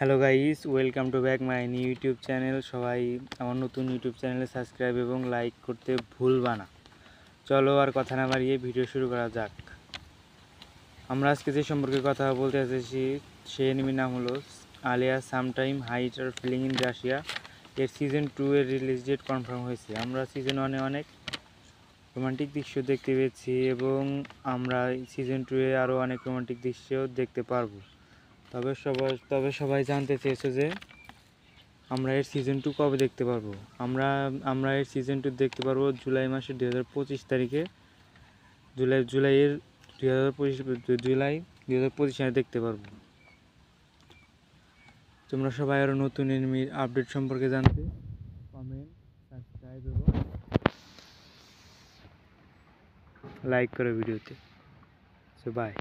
Hello guys, welcome to back my new YouTube channel. সবাই আমার নতুন ইউটিউব চ্যানেলে সাবস্ক্রাইব এবং লাইক করতে ভুলবা না। চলো আর কথা না বাড়িয়ে ভিডিও শুরু করা যাক। আমরা আজকে যে সম্পর্কে কথা বলতে এসেছি সে এনিমির নাম হলো Alya sometime hide her feeling in Russia. এর সিজন 2 এর রিলিজ ডেট কনফার্ম হয়েছে। আমরা সিজন 1-এ অনেক রোমান্টিক দৃশ্য দেখতে পেয়েছি এবং আমরা সিজন 2-এ আরও অনেক রোমান্টিক দৃশ্য দেখতে পারবো। তবে সবাই জানতে চেয়েছে যে আমরা এর সিজন 2 কবে দেখতে পারবো। আমরা এর সিজন 2 দেখতে পারবো জুলাই মাসের 2025 তারিখে। জুলাই 2025 সালে দেখতে পারবো। তোমরা সবাই আরও নতুন এনিমির আপডেট সম্পর্কে জানতে কমেন্ট, সাবস্ক্রাইব এবং লাইক করো ভিডিওতে। So by.